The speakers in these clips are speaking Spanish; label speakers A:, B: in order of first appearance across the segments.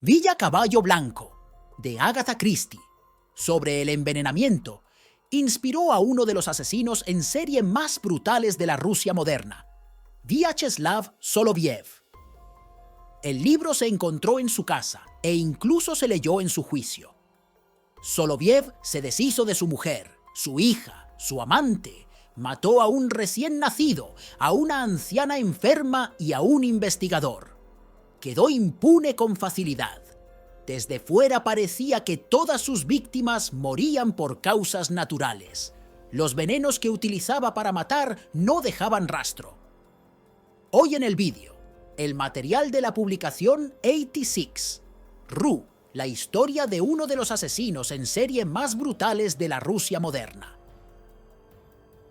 A: Villa Caballo Blanco, de Agatha Christie, sobre el envenenamiento, inspiró a uno de los asesinos en serie más brutales de la Rusia moderna, Vyacheslav Soloviev. El libro se encontró en su casa e incluso se leyó en su juicio. Soloviev se deshizo de su mujer, su hija, su amante, mató a un recién nacido, a una anciana enferma y a un investigador. Quedó impune con facilidad. Desde fuera parecía que todas sus víctimas morían por causas naturales. Los venenos que utilizaba para matar no dejaban rastro. Hoy en el vídeo, el material de la publicación 86, Ru, la historia de uno de los asesinos en serie más brutales de la Rusia moderna.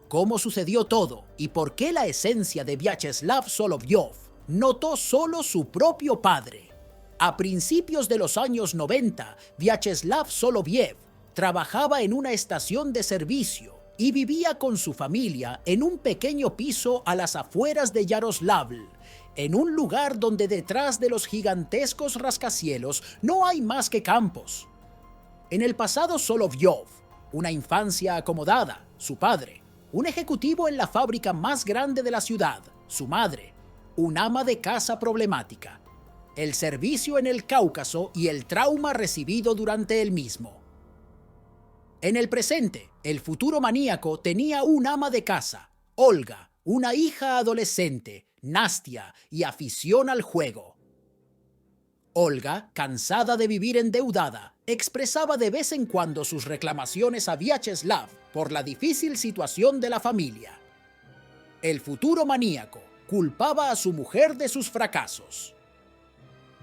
A: ¿Cómo sucedió todo y por qué la esencia de Vyacheslav Soloviev notó solo su propio padre? A principios de los años 90, Vyacheslav Soloviev trabajaba en una estación de servicio y vivía con su familia en un pequeño piso a las afueras de Yaroslavl, en un lugar donde detrás de los gigantescos rascacielos no hay más que campos. En el pasado Soloviev, una infancia acomodada, su padre, un ejecutivo en la fábrica más grande de la ciudad, su madre, un ama de casa problemática, el servicio en el Cáucaso y el trauma recibido durante el mismo. En el presente, el futuro maníaco tenía un ama de casa, Olga, una hija adolescente, Nastia, y afición al juego. Olga, cansada de vivir endeudada, expresaba de vez en cuando sus reclamaciones a Vyacheslav por la difícil situación de la familia. El futuro maníaco culpaba a su mujer de sus fracasos.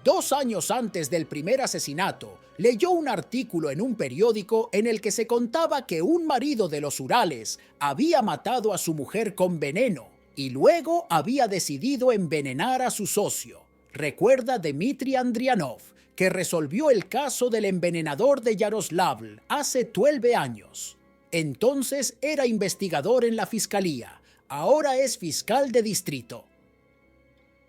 A: 2 años antes del primer asesinato, leyó un artículo en un periódico en el que se contaba que un marido de los Urales había matado a su mujer con veneno y luego había decidido envenenar a su socio. Recuerda Dmitry Andrianov, que resolvió el caso del envenenador de Yaroslavl hace 12 años. Entonces era investigador en la fiscalía, ahora es fiscal de distrito.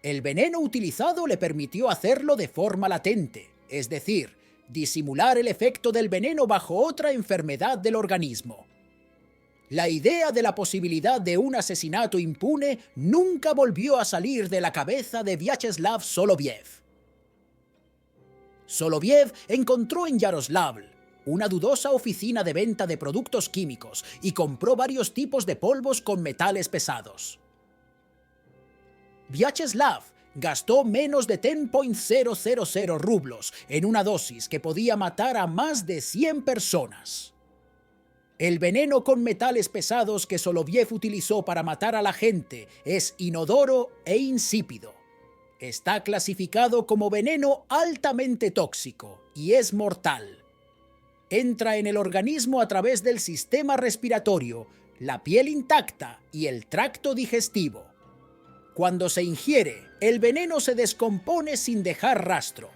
A: El veneno utilizado le permitió hacerlo de forma latente, es decir, disimular el efecto del veneno bajo otra enfermedad del organismo. La idea de la posibilidad de un asesinato impune nunca volvió a salir de la cabeza de Vyacheslav Soloviev. Soloviev encontró en Yaroslavl una dudosa oficina de venta de productos químicos y compró varios tipos de polvos con metales pesados. Vyacheslav gastó menos de 10.000 rublos en una dosis que podía matar a más de 100 personas. El veneno con metales pesados que Soloviev utilizó para matar a la gente es inodoro e insípido. Está clasificado como veneno altamente tóxico y es mortal. Entra en el organismo a través del sistema respiratorio, la piel intacta y el tracto digestivo. Cuando se ingiere, el veneno se descompone sin dejar rastro.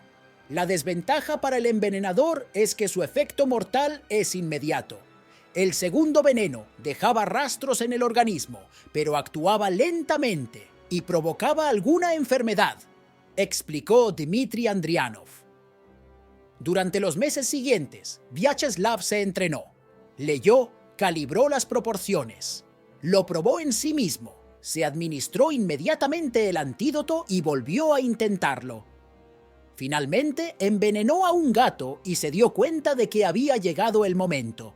A: La desventaja para el envenenador es que su efecto mortal es inmediato. El segundo veneno dejaba rastros en el organismo, pero actuaba lentamente y provocaba alguna enfermedad, explicó Dmitry Andrianov. Durante los meses siguientes, Vyacheslav se entrenó, leyó, calibró las proporciones, lo probó en sí mismo, se administró inmediatamente el antídoto y volvió a intentarlo. Finalmente, envenenó a un gato y se dio cuenta de que había llegado el momento.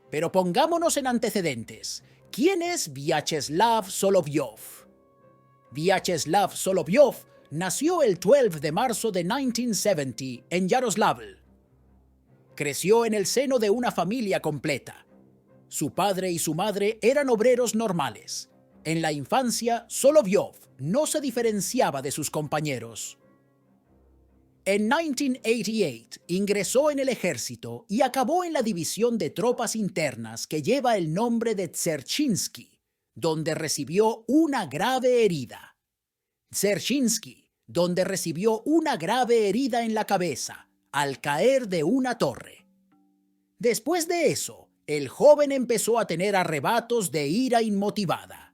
A: Pero pongámonos en antecedentes. ¿Quién es Vyacheslav Soloviev? Vyacheslav Soloviev nació el 12 de marzo de 1970 en Yaroslavl. Creció en el seno de una familia completa. Su padre y su madre eran obreros normales. En la infancia, Soloviev no se diferenciaba de sus compañeros. En 1988 ingresó en el ejército y acabó en la división de tropas internas que lleva el nombre de Dserchinsky, donde recibió una grave herida. Dserchinsky, donde recibió una grave herida en la cabeza al caer de una torre. Después de eso, el joven empezó a tener arrebatos de ira inmotivada.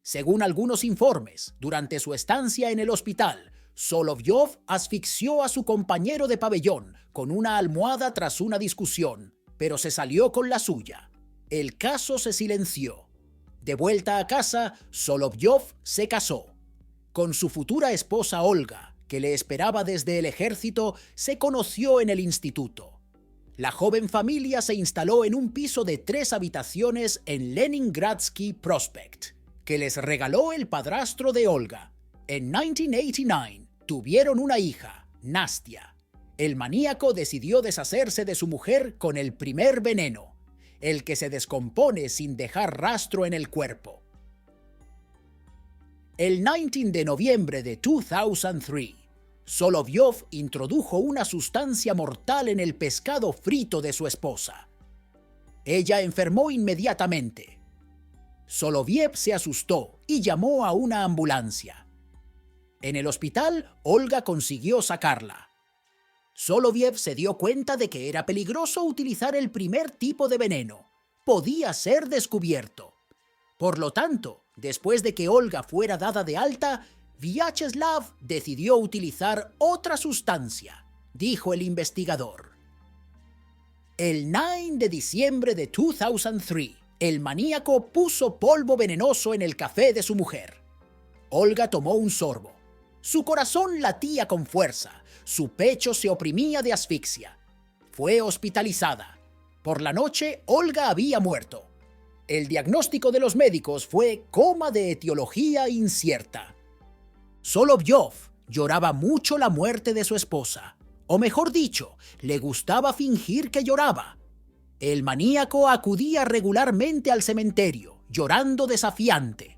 A: Según algunos informes, durante su estancia en el hospital, Solovyov asfixió a su compañero de pabellón con una almohada tras una discusión, pero se salió con la suya. El caso se silenció. De vuelta a casa, Solovyov se casó. Con su futura esposa Olga, que le esperaba desde el ejército, se conoció en el instituto. La joven familia se instaló en un piso de 3 habitaciones en Leningradsky Prospect, que les regaló el padrastro de Olga. En 1989 tuvieron una hija, Nastia. El maníaco decidió deshacerse de su mujer con el primer veneno, el que se descompone sin dejar rastro en el cuerpo. El 19 de noviembre de 2003, Solovyov introdujo una sustancia mortal en el pescado frito de su esposa. Ella enfermó inmediatamente. Soloviev se asustó y llamó a una ambulancia. En el hospital, Olga consiguió sacarla. Soloviev se dio cuenta de que era peligroso utilizar el primer tipo de veneno. Podía ser descubierto. Por lo tanto, después de que Olga fuera dada de alta, Vyacheslav decidió utilizar otra sustancia, dijo el investigador. El 9 de diciembre de 2003, el maníaco puso polvo venenoso en el café de su mujer. Olga tomó un sorbo. Su corazón latía con fuerza, su pecho se oprimía de asfixia. Fue hospitalizada. Por la noche, Olga había muerto. El diagnóstico de los médicos fue coma de etiología incierta. Solovyov lloraba mucho la muerte de su esposa, o mejor dicho, le gustaba fingir que lloraba. El maníaco acudía regularmente al cementerio, llorando desafiante.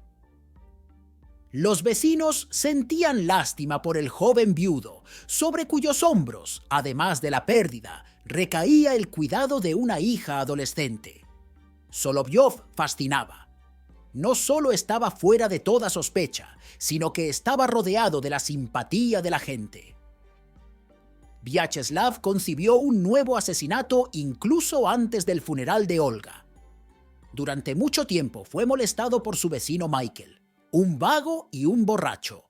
A: Los vecinos sentían lástima por el joven viudo, sobre cuyos hombros, además de la pérdida, recaía el cuidado de una hija adolescente. Solovyov fascinaba. No solo estaba fuera de toda sospecha, sino que estaba rodeado de la simpatía de la gente. Vyacheslav concibió un nuevo asesinato incluso antes del funeral de Olga. Durante mucho tiempo fue molestado por su vecino Michael, un vago y un borracho.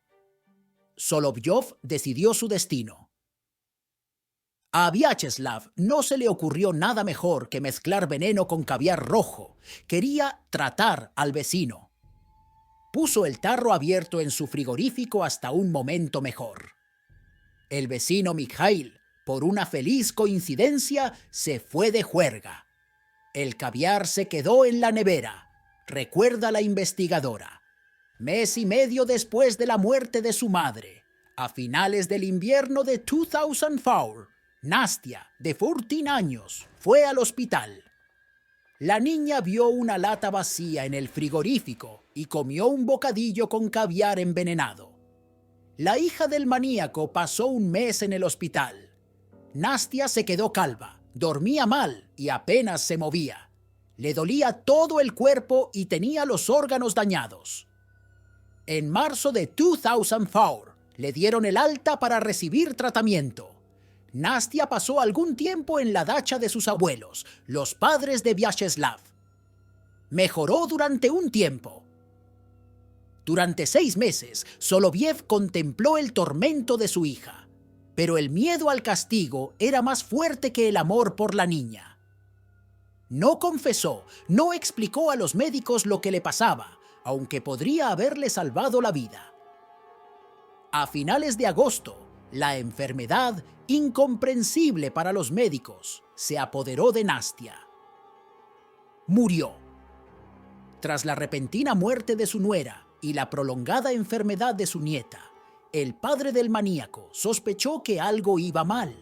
A: Solovyov decidió su destino. A Vyacheslav no se le ocurrió nada mejor que mezclar veneno con caviar rojo. Quería tratar al vecino. Puso el tarro abierto en su frigorífico hasta un momento mejor. El vecino Mikhail, por una feliz coincidencia, se fue de juerga. El caviar se quedó en la nevera, recuerda la investigadora. Mes y medio después de la muerte de su madre, a finales del invierno de 2004, Nastia, de 14 años, fue al hospital. La niña vio una lata vacía en el frigorífico y comió un bocadillo con caviar envenenado. La hija del maníaco pasó un mes en el hospital. Nastia se quedó calva, dormía mal y apenas se movía. Le dolía todo el cuerpo y tenía los órganos dañados. En marzo de 2004, le dieron el alta para recibir tratamiento. Nastia pasó algún tiempo en la dacha de sus abuelos, los padres de Vyacheslav. Mejoró durante un tiempo. Durante 6 meses, Soloviev contempló el tormento de su hija, pero el miedo al castigo era más fuerte que el amor por la niña. No confesó, no explicó a los médicos lo que le pasaba, aunque podría haberle salvado la vida. A finales de agosto, la enfermedad, incomprensible para los médicos, se apoderó de Nastia. Murió. Tras la repentina muerte de su nuera y la prolongada enfermedad de su nieta, el padre del maníaco sospechó que algo iba mal.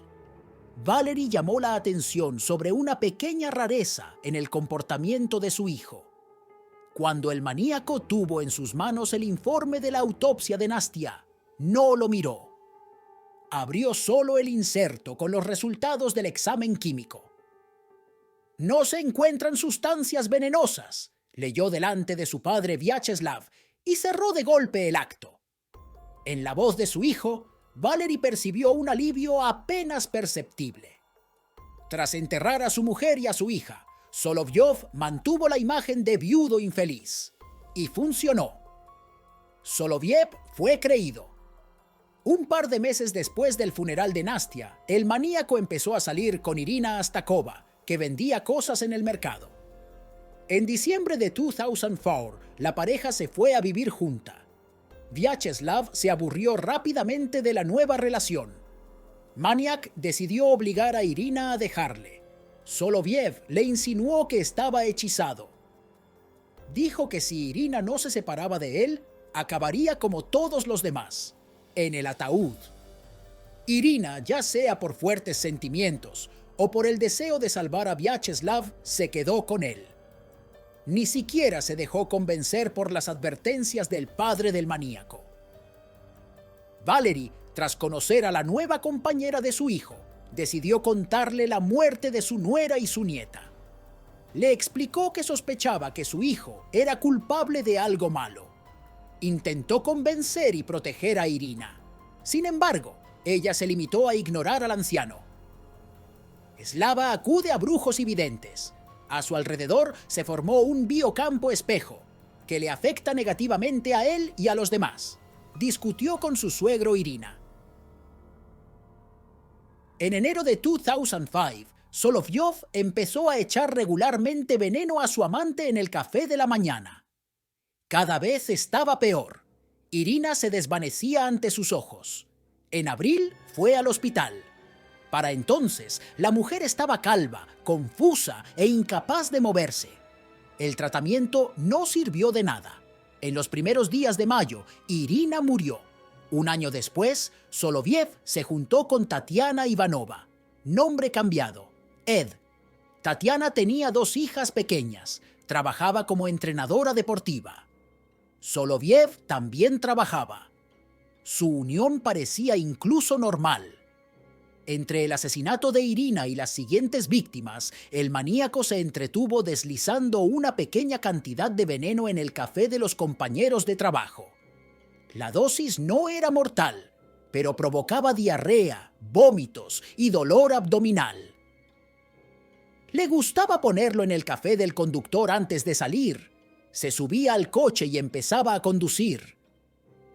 A: Valery llamó la atención sobre una pequeña rareza en el comportamiento de su hijo. Cuando el maníaco tuvo en sus manos el informe de la autopsia de Nastia, no lo miró. Abrió solo el inserto con los resultados del examen químico. «No se encuentran sustancias venenosas», leyó delante de su padre Vyacheslav y cerró de golpe el acto. En la voz de su hijo, Valery percibió un alivio apenas perceptible. Tras enterrar a su mujer y a su hija, Solovyov mantuvo la imagen de viudo infeliz. Y funcionó. Soloviev fue creído. Un par de meses después del funeral de Nastia, el maníaco empezó a salir con Irina Astakova, que vendía cosas en el mercado. En diciembre de 2004, la pareja se fue a vivir junta. Vyacheslav se aburrió rápidamente de la nueva relación. Maniak decidió obligar a Irina a dejarle. Soloviev le insinuó que estaba hechizado. Dijo que si Irina no se separaba de él, acabaría como todos los demás, en el ataúd. Irina, ya sea por fuertes sentimientos o por el deseo de salvar a Vyacheslav, se quedó con él. Ni siquiera se dejó convencer por las advertencias del padre del maníaco. Valery, tras conocer a la nueva compañera de su hijo, decidió contarle la muerte de su nuera y su nieta. Le explicó que sospechaba que su hijo era culpable de algo malo. Intentó convencer y proteger a Irina. Sin embargo, ella se limitó a ignorar al anciano. Slava acude a brujos y videntes. A su alrededor se formó un biocampo espejo, que le afecta negativamente a él y a los demás. Discutió con su suegro Irina. En enero de 2005, Solovyov empezó a echar regularmente veneno a su amante en el café de la mañana. Cada vez estaba peor. Irina se desvanecía ante sus ojos. En abril fue al hospital. Para entonces, la mujer estaba calva, confusa e incapaz de moverse. El tratamiento no sirvió de nada. En los primeros días de mayo, Irina murió. Un año después, Soloviev se juntó con Tatiana Ivanova, nombre cambiado, Ed. Tatiana tenía 2 hijas pequeñas, trabajaba como entrenadora deportiva. Soloviev también trabajaba. Su unión parecía incluso normal. Entre el asesinato de Irina y las siguientes víctimas, el maníaco se entretuvo deslizando una pequeña cantidad de veneno en el café de los compañeros de trabajo. La dosis no era mortal, pero provocaba diarrea, vómitos y dolor abdominal. Le gustaba ponerlo en el café del conductor antes de salir. Se subía al coche y empezaba a conducir.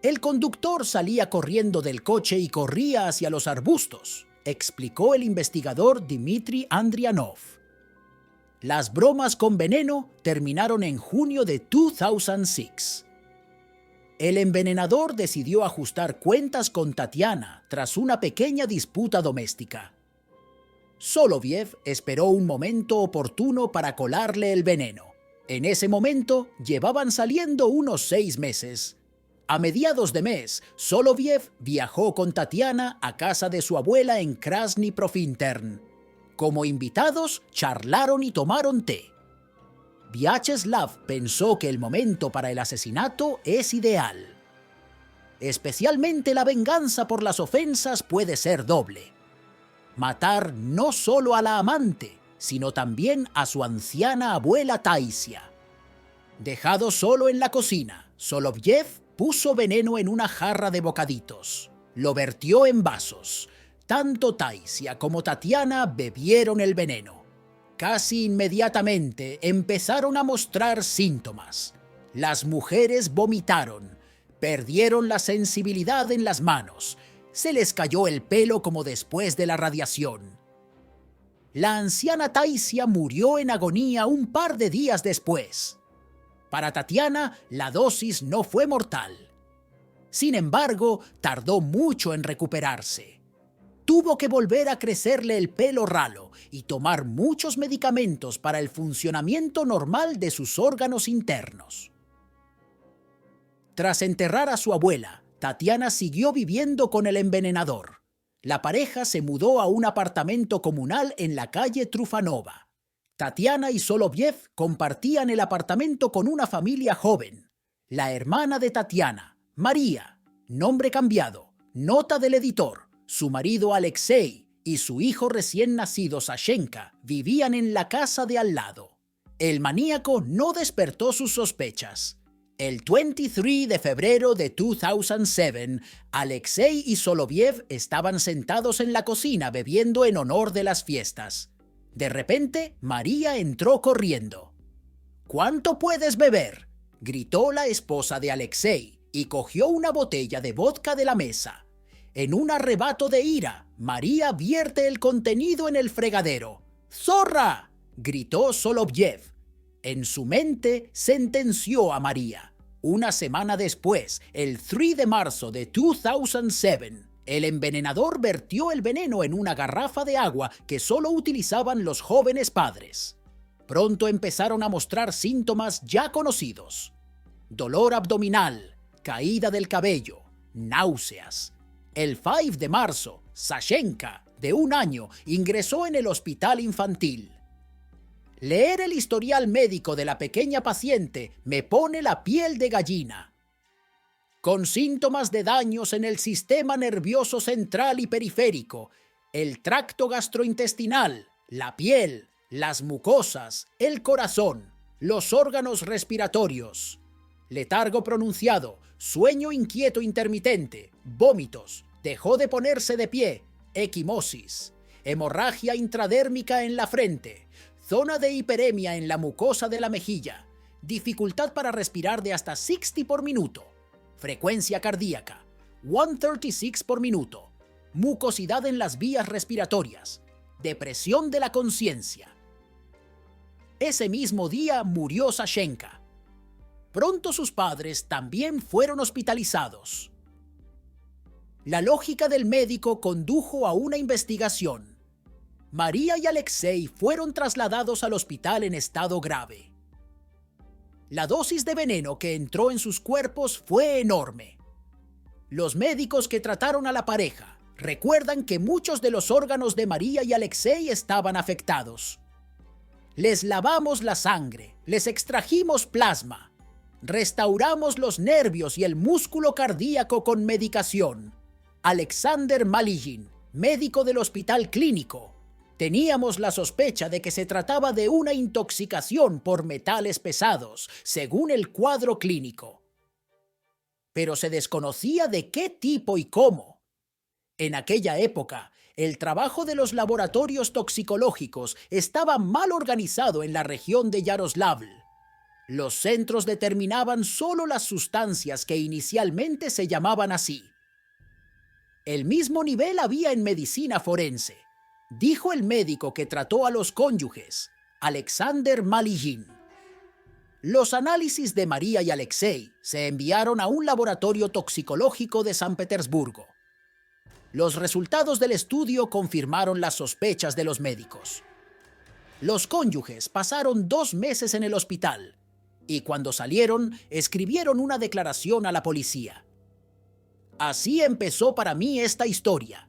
A: El conductor salía corriendo del coche y corría hacia los arbustos, explicó el investigador Dmitry Andrianov. Las bromas con veneno terminaron en junio de 2006. El envenenador decidió ajustar cuentas con Tatiana tras una pequeña disputa doméstica. Soloviev esperó un momento oportuno para colarle el veneno. En ese momento llevaban saliendo unos 6 meses. A mediados de mes, Soloviev viajó con Tatiana a casa de su abuela en Krasny Profintern. Como invitados, charlaron y tomaron té. Vyacheslav pensó que el momento para el asesinato es ideal. Especialmente la venganza por las ofensas puede ser doble. Matar no solo a la amante, sino también a su anciana abuela Taisia. Dejado solo en la cocina, Soloviev puso veneno en una jarra de bocaditos. Lo vertió en vasos. Tanto Taisia como Tatiana bebieron el veneno. Casi inmediatamente empezaron a mostrar síntomas. Las mujeres vomitaron, perdieron la sensibilidad en las manos, se les cayó el pelo como después de la radiación. La anciana Taisia murió en agonía un par de días después. Para Tatiana, la dosis no fue mortal. Sin embargo, tardó mucho en recuperarse. Tuvo que volver a crecerle el pelo ralo y tomar muchos medicamentos para el funcionamiento normal de sus órganos internos. Tras enterrar a su abuela, Tatiana siguió viviendo con el envenenador. La pareja se mudó a un apartamento comunal en la calle Trufanova. Tatiana y Soloviev compartían el apartamento con una familia joven. La hermana de Tatiana, María, nombre cambiado, nota del editor, su marido Alexei y su hijo recién nacido Sashenka vivían en la casa de al lado. El maníaco no despertó sus sospechas. El 23 de febrero de 2007, Alexei y Soloviev estaban sentados en la cocina bebiendo en honor de las fiestas. De repente, María entró corriendo. «¿Cuánto puedes beber?», gritó la esposa de Alexei y cogió una botella de vodka de la mesa. En un arrebato de ira, María vierte el contenido en el fregadero. ¡Zorra!, gritó Solovyev. En su mente sentenció a María. Una semana después, el 3 de marzo de 2007, el envenenador vertió el veneno en una garrafa de agua que solo utilizaban los jóvenes padres. Pronto empezaron a mostrar síntomas ya conocidos: dolor abdominal, caída del cabello, náuseas. El 5 de marzo, Sashenka, de 1 año, ingresó en el hospital infantil. Leer el historial médico de la pequeña paciente me pone la piel de gallina. Con síntomas de daños en el sistema nervioso central y periférico, el tracto gastrointestinal, la piel, las mucosas, el corazón, los órganos respiratorios. Letargo pronunciado, sueño inquieto intermitente, vómitos, dejó de ponerse de pie, equimosis, hemorragia intradérmica en la frente, zona de hiperemia en la mucosa de la mejilla, dificultad para respirar de hasta 60 por minuto, frecuencia cardíaca, 136 por minuto, mucosidad en las vías respiratorias, depresión de la conciencia. Ese mismo día murió Sashenka. Pronto sus padres también fueron hospitalizados. La lógica del médico condujo a una investigación. María y Alexei fueron trasladados al hospital en estado grave. La dosis de veneno que entró en sus cuerpos fue enorme. Los médicos que trataron a la pareja recuerdan que muchos de los órganos de María y Alexei estaban afectados. Les lavamos la sangre, les extrajimos plasma, restauramos los nervios y el músculo cardíaco con medicación. Alexander Maligin, médico del hospital clínico. Teníamos la sospecha de que se trataba de una intoxicación por metales pesados, según el cuadro clínico. Pero se desconocía de qué tipo y cómo. En aquella época, el trabajo de los laboratorios toxicológicos estaba mal organizado en la región de Yaroslavl. Los centros determinaban solo las sustancias que inicialmente se llamaban así. El mismo nivel había en medicina forense, dijo el médico que trató a los cónyuges, Alexander Maligin. Los análisis de María y Alexei se enviaron a un laboratorio toxicológico de San Petersburgo. Los resultados del estudio confirmaron las sospechas de los médicos. Los cónyuges pasaron 2 meses en el hospital y cuando salieron escribieron una declaración a la policía. Así empezó para mí esta historia.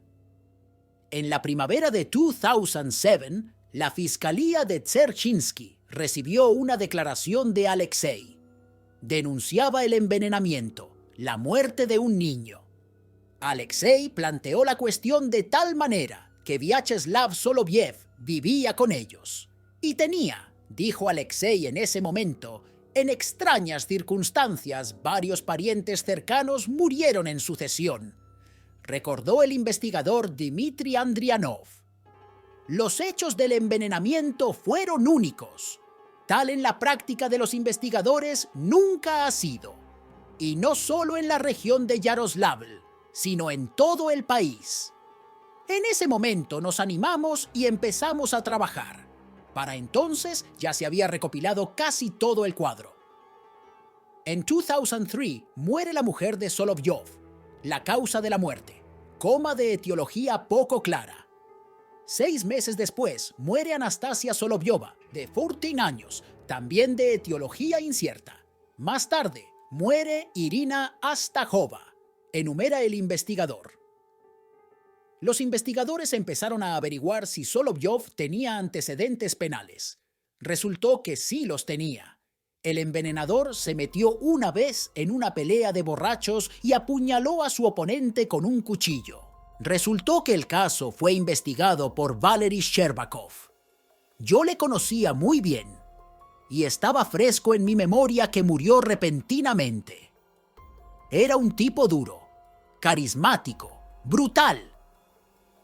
A: En la primavera de 2007, la Fiscalía de Dzerzhinsky recibió una declaración de Alexei. Denunciaba el envenenamiento, la muerte de un niño. Alexei planteó la cuestión de tal manera que Vyacheslav Solovyev vivía con ellos. Y tenía, dijo Alexei en ese momento, en extrañas circunstancias, varios parientes cercanos murieron en sucesión, recordó el investigador Dmitry Andrianov. Los hechos del envenenamiento fueron únicos. Tal en la práctica de los investigadores nunca ha sido. Y no solo en la región de Yaroslavl, sino en todo el país. En ese momento nos animamos y empezamos a trabajar. Para entonces ya se había recopilado casi todo el cuadro. En 2003 muere la mujer de Solovyov. La causa de la muerte: coma de etiología poco clara. 6 meses después muere Anastasia Solovyova, de 14 años, también de etiología incierta. Más tarde muere Irina Astajova, enumera el investigador. Los investigadores empezaron a averiguar si Solovyov tenía antecedentes penales. Resultó que sí los tenía. El envenenador se metió una vez en una pelea de borrachos y apuñaló a su oponente con un cuchillo. Resultó que el caso fue investigado por Valery Sherbakov. Yo le conocía muy bien y estaba fresco en mi memoria que murió repentinamente. Era un tipo duro, carismático, brutal.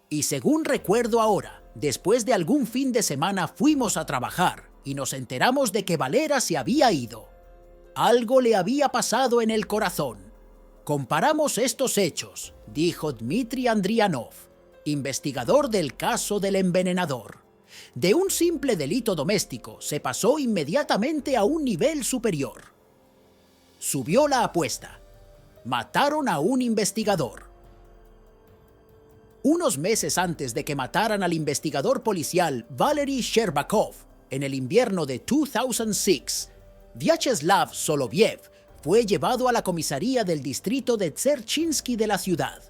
A: Y según recuerdo ahora, después de algún fin de semana fuimos a trabajar y nos enteramos de que Valera se había ido. Algo le había pasado en el corazón. Comparamos estos hechos, dijo Dmitry Andrianov, investigador del caso del envenenador. De un simple delito doméstico se pasó inmediatamente a un nivel superior. Subió la apuesta. Mataron a un investigador. Unos meses antes de que mataran al investigador policial Valery Sherbakov, en el invierno de 2006, Vyacheslav Soloviev fue llevado a la comisaría del distrito de Dserchinsky de la ciudad.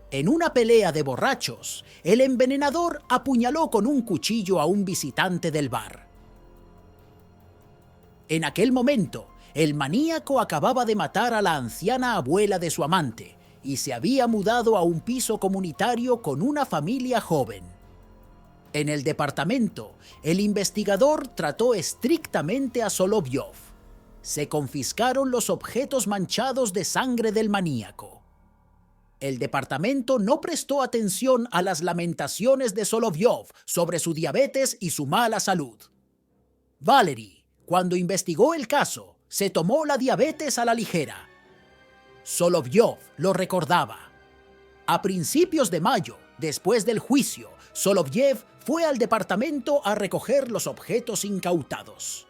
A: En una pelea de borrachos, el envenenador apuñaló con un cuchillo a un visitante del bar. En aquel momento, el maníaco acababa de matar a la anciana abuela de su amante y se había mudado a un piso comunitario con una familia joven. En el departamento, el investigador trató estrictamente a Solovyov. Se confiscaron los objetos manchados de sangre del maníaco. El departamento no prestó atención a las lamentaciones de Solovyov sobre su diabetes y su mala salud. Valery, cuando investigó el caso, se tomó la diabetes a la ligera. Solovyov lo recordaba. A principios de mayo, después del juicio, Soloviev fue al departamento a recoger los objetos incautados.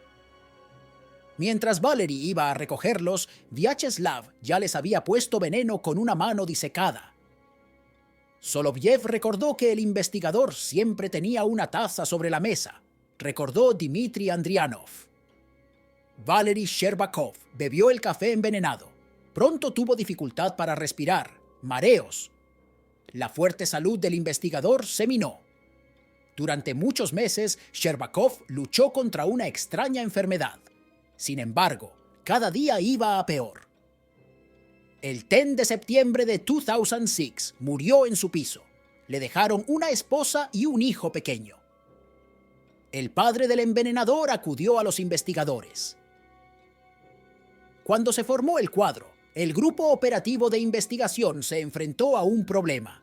A: Mientras Valery iba a recogerlos, Vyacheslav ya les había puesto veneno con una mano disecada. Soloviev recordó que el investigador siempre tenía una taza sobre la mesa, recordó Dmitry Andrianov. Valery Sherbakov bebió el café envenenado. Pronto tuvo dificultad para respirar, mareos. La fuerte salud del investigador se minó. Durante muchos meses, Sherbakov luchó contra una extraña enfermedad. Sin embargo, cada día iba a peor. El 10 de septiembre de 2006 murió en su piso. Le dejaron una esposa y un hijo pequeño. El padre del envenenador acudió a los investigadores. Cuando se formó el cuadro, el grupo operativo de investigación se enfrentó a un problema.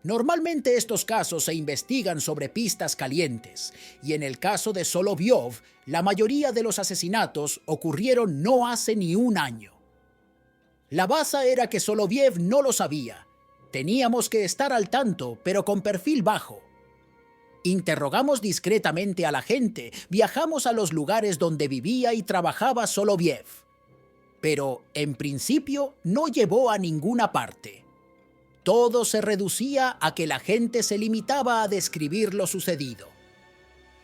A: Normalmente estos casos se investigan sobre pistas calientes, y en el caso de Solovyov, la mayoría de los asesinatos ocurrieron no hace ni un año. La baza era que Soloviev no lo sabía. Teníamos que estar al tanto, pero con perfil bajo. Interrogamos discretamente a la gente, viajamos a los lugares donde vivía y trabajaba Soloviev. Pero, en principio, no llevó a ninguna parte. Todo se reducía a que la gente se limitaba a describir lo sucedido.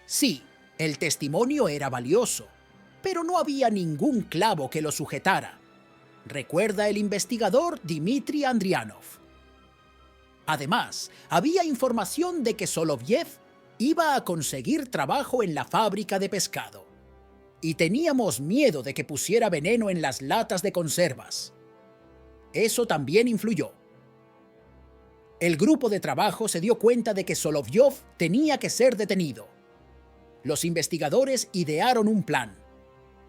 A: Sí, el testimonio era valioso, pero no había ningún clavo que lo sujetara, recuerda el investigador Dmitry Andrianov. Además, había información de que Soloviev iba a conseguir trabajo en la fábrica de pescado, y teníamos miedo de que pusiera veneno en las latas de conservas. Eso también influyó. El grupo de trabajo se dio cuenta de que Solovyov tenía que ser detenido. Los investigadores idearon un plan: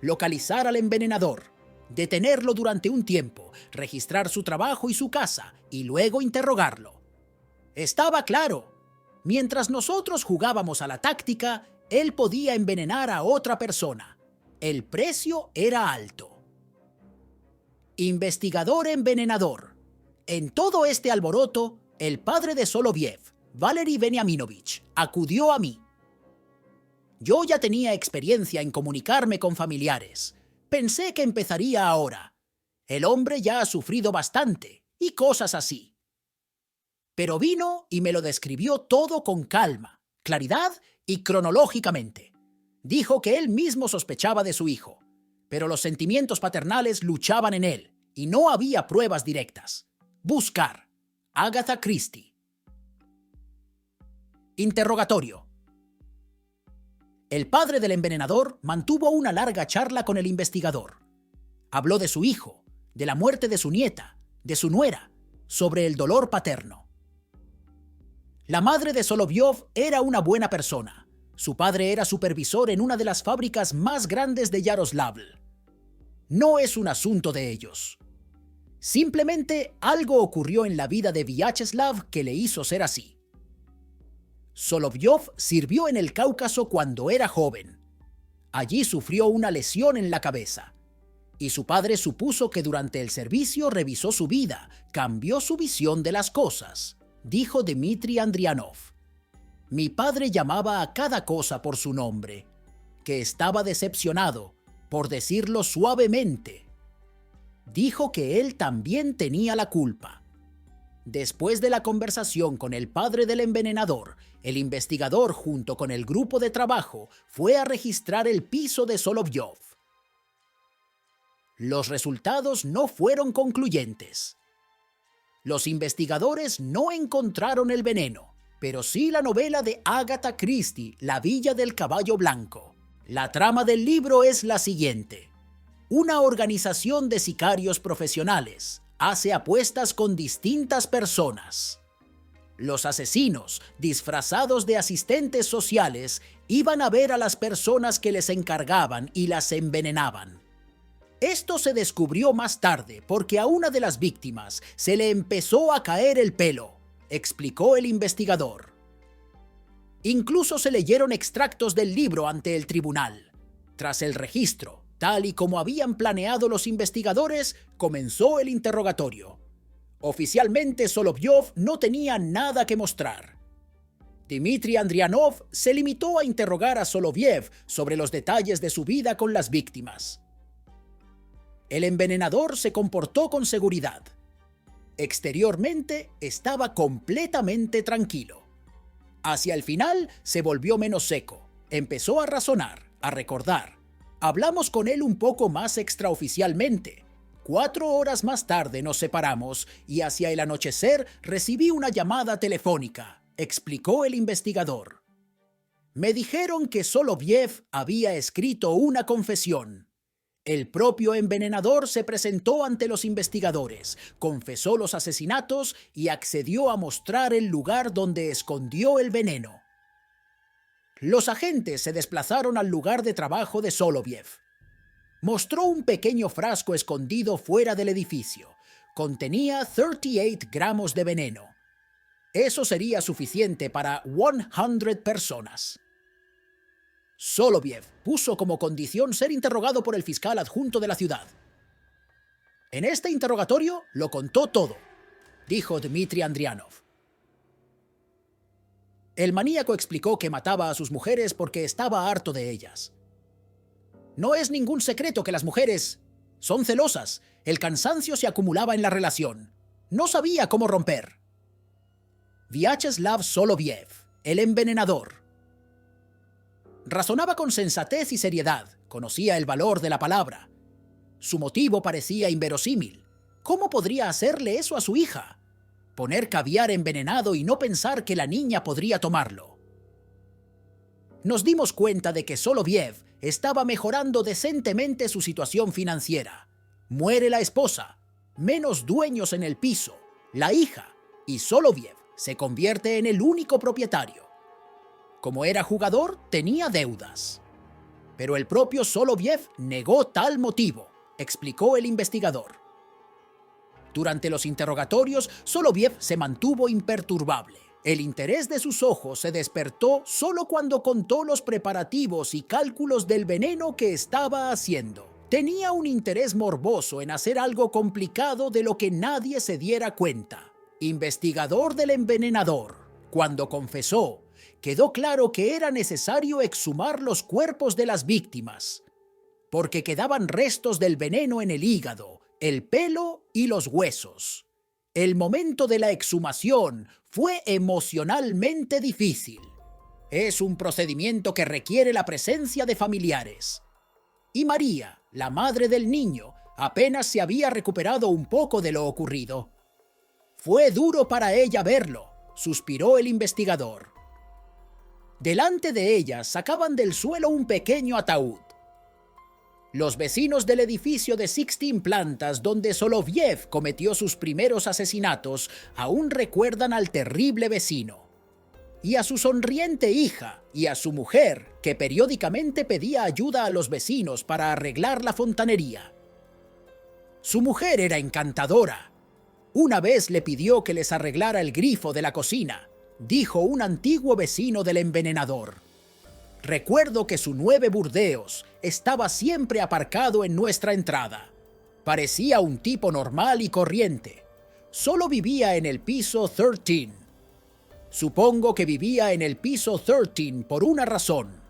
A: localizar al envenenador, detenerlo durante un tiempo, registrar su trabajo y su casa, y luego interrogarlo. Estaba claro. Mientras nosotros jugábamos a la táctica, él podía envenenar a otra persona. El precio era alto. Investigador envenenador. En todo este alboroto, el padre de Soloviev, Valery Veniaminovich, acudió a mí. Yo ya tenía experiencia en comunicarme con familiares. Pensé que empezaría ahora. El hombre ya ha sufrido bastante, y cosas así. Pero vino y me lo describió todo con calma, claridad y cronológicamente. Dijo que él mismo sospechaba de su hijo, pero los sentimientos paternales luchaban en él, y no había pruebas directas. Buscar. Agatha Christie. Interrogatorio. El padre del envenenador mantuvo una larga charla con el investigador. Habló de su hijo, de la muerte de su nieta, de su nuera, sobre el dolor paterno. La madre de Solovyov era una buena persona. Su padre era supervisor en una de las fábricas más grandes de Yaroslavl. No es un asunto de ellos. Simplemente algo ocurrió en la vida de Vyacheslav que le hizo ser así. Solovyov sirvió en el Cáucaso cuando era joven. Allí sufrió una lesión en la cabeza. y su padre supuso que durante el servicio revisó su vida, cambió su visión de las cosas, dijo Dmitry Andrianov. Mi padre llamaba a cada cosa por su nombre, que estaba decepcionado, por decirlo suavemente. Dijo que él también tenía la culpa. Después de la conversación con el padre del envenenador, el investigador junto con el grupo de trabajo fue a registrar el piso de Solovyov. Los resultados no fueron concluyentes. Los investigadores no encontraron el veneno, pero sí la novela de Agatha Christie, La Villa del Caballo Blanco. La trama del libro es la siguiente. Una organización de sicarios profesionales hace apuestas con distintas personas. Los asesinos, disfrazados de asistentes sociales, iban a ver a las personas que les encargaban y las envenenaban. Esto se descubrió más tarde porque a una de las víctimas se le empezó a caer el pelo, explicó el investigador. Incluso se leyeron extractos del libro ante el tribunal. Tras el registro, tal y como habían planeado los investigadores, comenzó el interrogatorio. Oficialmente, Solovyov no tenía nada que mostrar. Dmitry Andrianov se limitó a interrogar a Soloviev sobre los detalles de su vida con las víctimas. El envenenador se comportó con seguridad. Exteriormente estaba completamente tranquilo. Hacia el final se volvió menos seco. Empezó a razonar, a recordar. Hablamos con él un poco más extraoficialmente. 4 horas más tarde nos separamos y hacia el anochecer recibí una llamada telefónica, explicó el investigador. Me dijeron que Soloviev había escrito una confesión. El propio envenenador se presentó ante los investigadores, confesó los asesinatos y accedió a mostrar el lugar donde escondió el veneno. Los agentes se desplazaron al lugar de trabajo de Soloviev. Mostró un pequeño frasco escondido fuera del edificio. Contenía 38 gramos de veneno. Eso sería suficiente para 100 personas. Soloviev puso como condición ser interrogado por el fiscal adjunto de la ciudad. En este interrogatorio lo contó todo, dijo Dmitry Andrianov. El maníaco explicó que mataba a sus mujeres porque estaba harto de ellas. No es ningún secreto que las mujeres son celosas. El cansancio se acumulaba en la relación. No sabía cómo romper. Vyacheslav Soloviev, el envenenador. Razonaba con sensatez y seriedad, conocía el valor de la palabra. Su motivo parecía inverosímil. ¿Cómo podría hacerle eso a su hija? Poner caviar envenenado y no pensar que la niña podría tomarlo. Nos dimos cuenta de que Soloviev estaba mejorando decentemente su situación financiera. Muere la esposa, menos dueños en el piso, la hija, y Soloviev se convierte en el único propietario. Como era jugador, tenía deudas. Pero el propio Soloviev negó tal motivo, explicó el investigador. Durante los interrogatorios, Soloviev se mantuvo imperturbable. El interés de sus ojos se despertó solo cuando contó los preparativos y cálculos del veneno que estaba haciendo. Tenía un interés morboso en hacer algo complicado de lo que nadie se diera cuenta. Investigador del envenenador, cuando confesó, quedó claro que era necesario exhumar los cuerpos de las víctimas, porque quedaban restos del veneno en el hígado, el pelo y los huesos. El momento de la exhumación fue emocionalmente difícil. Es un procedimiento que requiere la presencia de familiares. Y María, la madre del niño, apenas se había recuperado un poco de lo ocurrido. Fue duro para ella verlo, suspiró el investigador. Delante de ella sacaban del suelo un pequeño ataúd. Los vecinos del edificio de 16 plantas donde Soloviev cometió sus primeros asesinatos aún recuerdan al terrible vecino, y a su sonriente hija y a su mujer que periódicamente pedía ayuda a los vecinos para arreglar la fontanería. Su mujer era encantadora. Una vez le pidió que les arreglara el grifo de la cocina, dijo un antiguo vecino del envenenador. Recuerdo que su 9 Burdeos estaba siempre aparcado en nuestra entrada. Parecía un tipo normal y corriente. Solo vivía en el piso 13. Supongo que vivía en el piso 13 por una razón.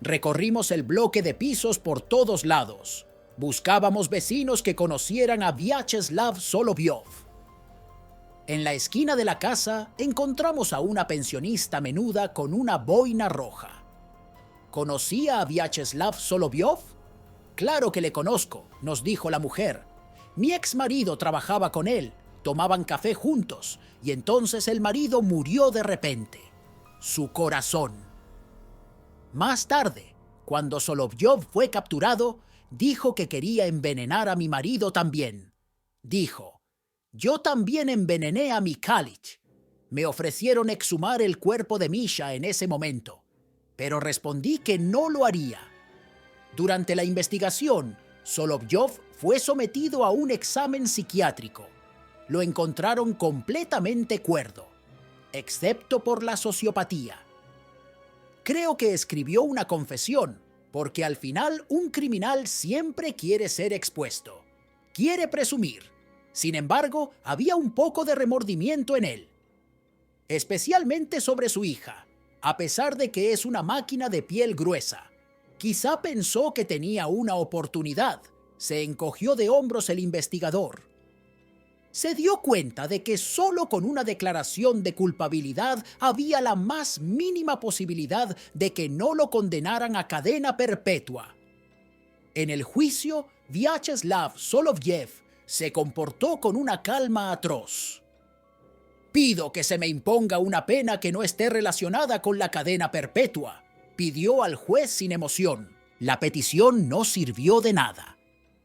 A: Recorrimos el bloque de pisos por todos lados. Buscábamos vecinos que conocieran a Vyacheslav Solovyov. En la esquina de la casa encontramos a una pensionista menuda con una boina roja. ¿Conocía a Vyacheslav Solovyov? Claro que le conozco, nos dijo la mujer. Mi ex marido trabajaba con él, tomaban café juntos, y entonces el marido murió de repente. Su corazón. Más tarde, cuando Solovyov fue capturado, dijo que quería envenenar a mi marido también. Dijo: yo también envenené a Mikhalich. Me ofrecieron exhumar el cuerpo de Misha en ese momento, pero respondí que no lo haría. Durante la investigación, Solovyov fue sometido a un examen psiquiátrico. Lo encontraron completamente cuerdo, excepto por la sociopatía. Creo que escribió una confesión, porque al final un criminal siempre quiere ser expuesto. Quiere presumir. Sin embargo, había un poco de remordimiento en él, especialmente sobre su hija, a pesar de que es una máquina de piel gruesa. Quizá pensó que tenía una oportunidad. Se encogió de hombros el investigador. Se dio cuenta de que solo con una declaración de culpabilidad había la más mínima posibilidad de que no lo condenaran a cadena perpetua. En el juicio, Vyacheslav Solovyev se comportó con una calma atroz. Pido que se me imponga una pena que no esté relacionada con la cadena perpetua, pidió al juez sin emoción. La petición no sirvió de nada.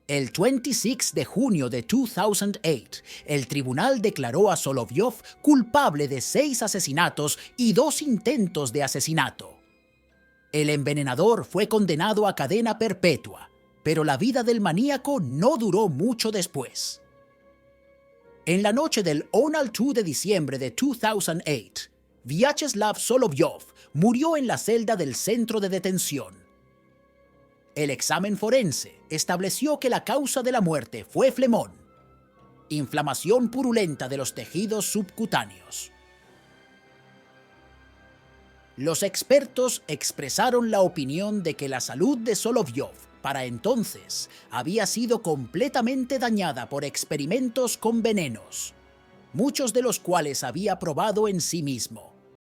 A: El 26 de junio de 2008, el tribunal declaró a Solovyov culpable de 6 asesinatos y 2 intentos de asesinato. El envenenador fue condenado a cadena perpetua, pero la vida del maníaco no duró mucho después. En la noche del 1 al 2 de diciembre de 2008, Vyacheslav Solovyov murió en la celda del centro de detención. El examen forense estableció que la causa de la muerte fue flemón, inflamación purulenta de los tejidos subcutáneos. Los expertos expresaron la opinión de que la salud de Solovyov para entonces había sido completamente dañada por experimentos con venenos, muchos de los cuales había probado en sí mismo.